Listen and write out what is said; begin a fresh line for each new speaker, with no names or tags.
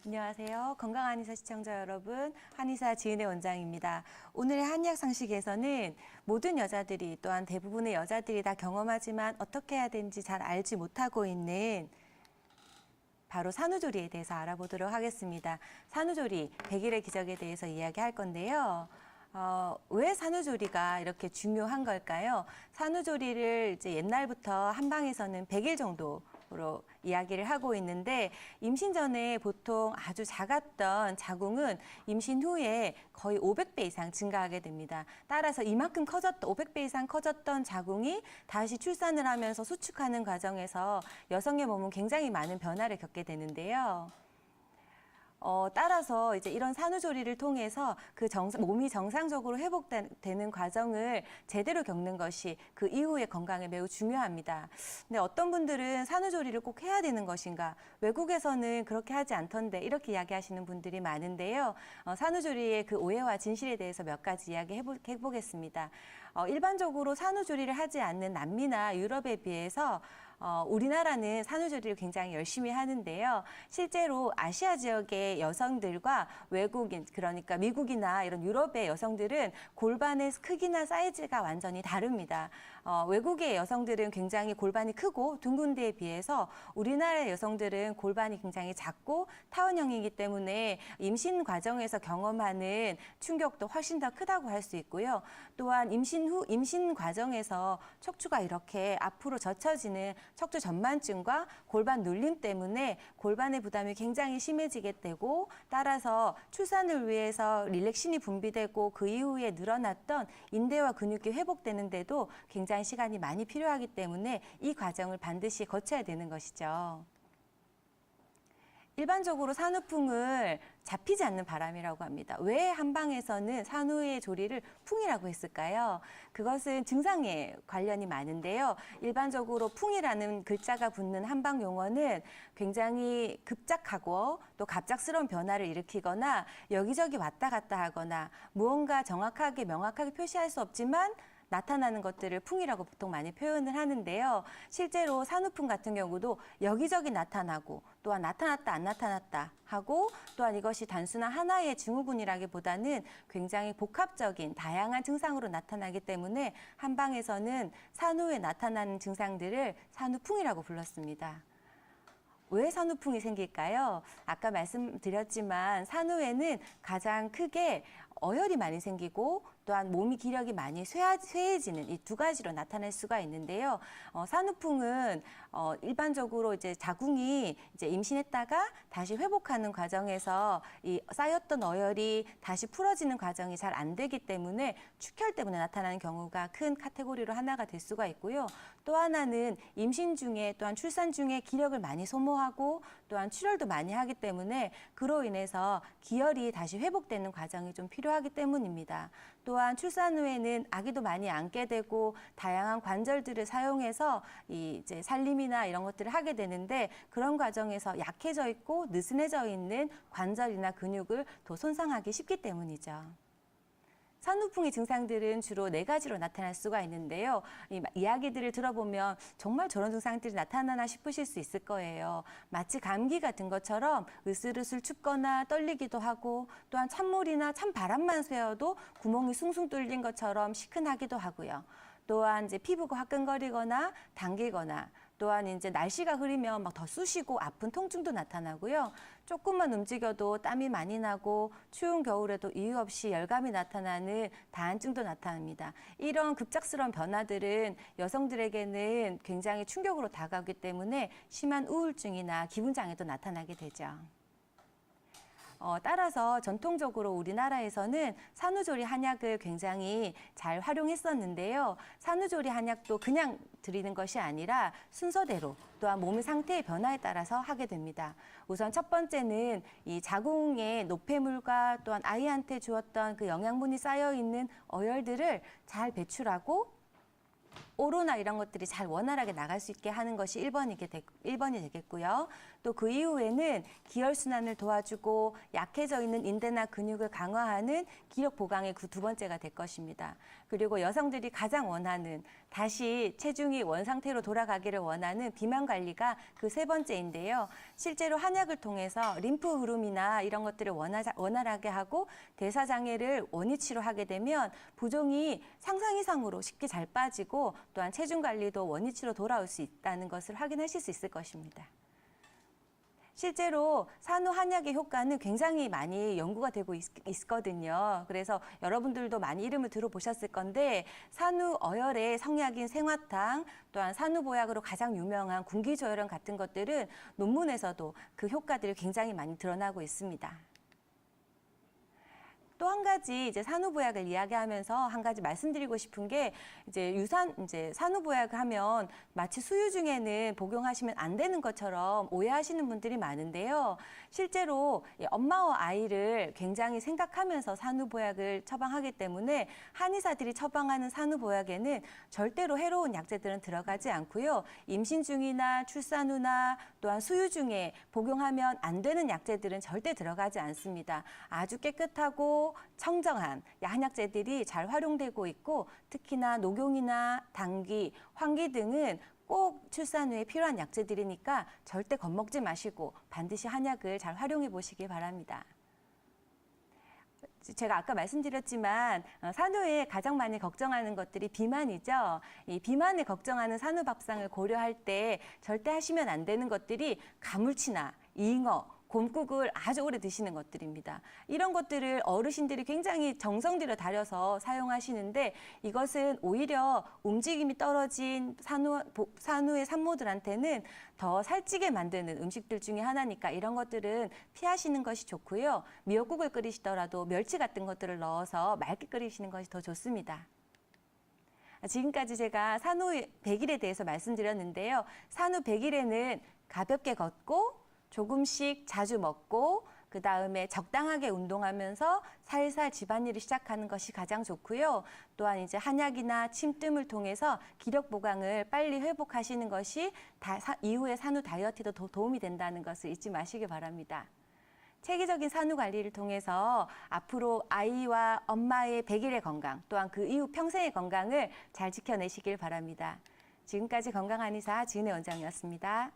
안녕하세요. 건강한 한의사 시청자 여러분, 한의사 지은혜 원장입니다. 오늘의 한의학 상식에서는 모든 여자들이 또한 대부분의 여자들이 다 경험하지만 어떻게 해야 되는지 잘 알지 못하고 있는 바로 산후조리에 대해서 알아보도록 하겠습니다. 산후조리, 100일의 기적에 대해서 이야기할 건데요. 왜 산후조리가 이렇게 중요한 걸까요? 산후조리를 이제 옛날부터 한방에서는 100일 정도로 이야기를 하고 있는데 임신 전에 보통 아주 작았던 자궁은 임신 후에 거의 500배 이상 증가하게 됩니다. 따라서 이만큼 커졌던 500배 이상 커졌던 자궁이 다시 출산을 하면서 수축하는 과정에서 여성의 몸은 굉장히 많은 변화를 겪게 되는데요. 따라서 이제 이런 산후조리를 통해서 몸이 정상적으로 회복되는 과정을 제대로 겪는 것이 그 이후의 건강에 매우 중요합니다. 근데 어떤 분들은 산후조리를 꼭 해야 되는 것인가? 외국에서는 그렇게 하지 않던데 이렇게 이야기하시는 분들이 많은데요. 산후조리의 그 오해와 진실에 대해서 몇 가지 이야기해보겠습니다. 일반적으로 산후조리를 하지 않는 남미나 유럽에 비해서 우리나라는 산후조리를 굉장히 열심히 하는데요. 실제로 아시아 지역의 여성들과 외국인, 그러니까 미국이나 이런 유럽의 여성들은 골반의 크기나 사이즈가 완전히 다릅니다. 외국의 여성들은 굉장히 골반이 크고 둥근 데에 비해서 우리나라의 여성들은 골반이 굉장히 작고 타원형이기 때문에 임신 과정에서 경험하는 충격도 훨씬 더 크다고 할 수 있고요. 또한 임신 과정에서 척추가 이렇게 앞으로 젖혀지는 척추 전만증과 골반 눌림 때문에 골반의 부담이 굉장히 심해지게 되고 따라서 출산을 위해서 릴렉신이 분비되고 그 이후에 늘어났던 인대와 근육이 회복되는데도 굉장히 시간이 많이 필요하기 때문에 이 과정을 반드시 거쳐야 되는 것이죠. 일반적으로 산후풍을 잡히지 않는 바람이라고 합니다. 왜 한방에서는 산후의 조리를 풍이라고 했을까요? 그것은 증상에 관련이 많은데요. 일반적으로 풍이라는 글자가 붙는 한방 용어는 굉장히 급작하고 또 갑작스러운 변화를 일으키거나 여기저기 왔다 갔다 하거나 무언가 정확하게 명확하게 표시할 수 없지만 나타나는 것들을 풍이라고 보통 많이 표현을 하는데요. 실제로 산후풍 같은 경우도 여기저기 나타나고 또한 나타났다 안 나타났다 하고 또한 이것이 단순한 하나의 증후군이라기보다는 굉장히 복합적인 다양한 증상으로 나타나기 때문에 한방에서는 산후에 나타나는 증상들을 산후풍이라고 불렀습니다. 왜 산후풍이 생길까요? 아까 말씀드렸지만 산후에는 가장 크게 어혈이 많이 생기고 또한 몸이 기력이 많이 쇠해지는 이 두 가지로 나타날 수가 있는데요. 산후풍은 일반적으로 이제 자궁이 이제 임신했다가 다시 회복하는 과정에서 이 쌓였던 어혈이 다시 풀어지는 과정이 잘 안 되기 때문에 축혈 때문에 나타나는 경우가 큰 카테고리로 하나가 될 수가 있고요. 또 하나는 임신 중에 또한 출산 중에 기력을 많이 소모하고 또한 출혈도 많이 하기 때문에 그로 인해서 기혈이 다시 회복되는 과정이 좀 필요하기 때문입니다. 또한 출산 후에는 아기도 많이 안게 되고 다양한 관절들을 사용해서 이제 살림이나 이런 것들을 하게 되는데 그런 과정에서 약해져 있고 느슨해져 있는 관절이나 근육을 더 손상하기 쉽기 때문이죠. 산후풍의 증상들은 주로 4가지로 나타날 수가 있는데요. 이 이야기들을 들어보면 정말 저런 증상들이 나타나나 싶으실 수 있을 거예요. 마치 감기 같은 것처럼 으슬으슬 춥거나 떨리기도 하고 또한 찬물이나 찬바람만 쐬어도 구멍이 숭숭 뚫린 것처럼 시큰하기도 하고요. 또한 이제 피부가 화끈거리거나 당기거나 또한 이제 날씨가 흐리면 막 더 쑤시고 아픈 통증도 나타나고요. 조금만 움직여도 땀이 많이 나고 추운 겨울에도 이유 없이 열감이 나타나는 다한증도 나타납니다. 이런 급작스러운 변화들은 여성들에게는 굉장히 충격으로 다가오기 때문에 심한 우울증이나 기분장애도 나타나게 되죠. 따라서 전통적으로 우리나라에서는 산후조리 한약을 굉장히 잘 활용했었는데요. 산후조리 한약도 그냥 드리는 것이 아니라 순서대로 또한 몸의 상태의 변화에 따라서 하게 됩니다. 우선 첫 번째는 이 자궁의 노폐물과 또한 아이한테 주었던 그 영양분이 쌓여 있는 어혈들을 잘 배출하고 오로나 이런 것들이 잘 원활하게 나갈 수 있게 하는 것이 1번이 되겠고요. 또 그 이후에는 기혈순환을 도와주고 약해져 있는 인대나 근육을 강화하는 기력 보강의 그 두 번째가 될 것입니다. 그리고 여성들이 가장 원하는 다시 체중이 원상태로 돌아가기를 원하는 비만 관리가 그 세 번째인데요. 실제로 한약을 통해서 림프 흐름이나 이런 것들을 원활하게 하고 대사장애를 원위치로 하게 되면 부종이 상상 이상으로 쉽게 잘 빠지고 또한 체중 관리도 원위치로 돌아올 수 있다는 것을 확인하실 수 있을 것입니다. 실제로 산후 한약의 효과는 굉장히 많이 연구가 되고 있거든요. 그래서 여러분들도 많이 이름을 들어보셨을 건데 산후 어혈의 성약인 생화탕, 또한 산후보약으로 가장 유명한 군기조혈원 같은 것들은 논문에서도 그 효과들이 굉장히 많이 드러나고 있습니다. 또 한 가지 이제 산후보약을 이야기하면서 한 가지 말씀드리고 싶은 게 이제 산후보약을 하면 마치 수유 중에는 복용하시면 안 되는 것처럼 오해하시는 분들이 많은데요. 실제로 엄마와 아이를 굉장히 생각하면서 산후보약을 처방하기 때문에 한의사들이 처방하는 산후보약에는 절대로 해로운 약재들은 들어가지 않고요. 임신 중이나 출산 후나 또한 수유 중에 복용하면 안 되는 약재들은 절대 들어가지 않습니다. 아주 깨끗하고 청정한 한약재들이 잘 활용되고 있고 특히나 녹용이나 당귀, 황기 등은 꼭 출산 후에 필요한 약재들이니까 절대 겁먹지 마시고 반드시 한약을 잘 활용해 보시기 바랍니다. 제가 아까 말씀드렸지만 산후에 가장 많이 걱정하는 것들이 비만이죠. 이 비만을 걱정하는 산후밥상을 고려할 때 절대 하시면 안 되는 것들이 가물치나 잉어, 곰국을 아주 오래 드시는 것들입니다. 이런 것들을 어르신들이 굉장히 정성 들여 다려서 사용하시는데 이것은 오히려 움직임이 떨어진 산후의 산모들한테는 더 살찌게 만드는 음식들 중에 하나니까 이런 것들은 피하시는 것이 좋고요. 미역국을 끓이시더라도 멸치 같은 것들을 넣어서 맑게 끓이시는 것이 더 좋습니다. 지금까지 제가 산후 100일에 대해서 말씀드렸는데요. 산후 100일에는 가볍게 걷고 조금씩 자주 먹고 그다음에 적당하게 운동하면서 살살 집안일을 시작하는 것이 가장 좋고요. 또한 이제 한약이나 침뜸을 통해서 기력 보강을 빨리 회복하시는 것이 이후의 산후 다이어트에도 더 도움이 된다는 것을 잊지 마시기 바랍니다. 체계적인 산후 관리를 통해서 앞으로 아이와 엄마의 100일의 건강 또한 그 이후 평생의 건강을 잘 지켜내시길 바랍니다. 지금까지 건강한의사 지은혜 원장이었습니다.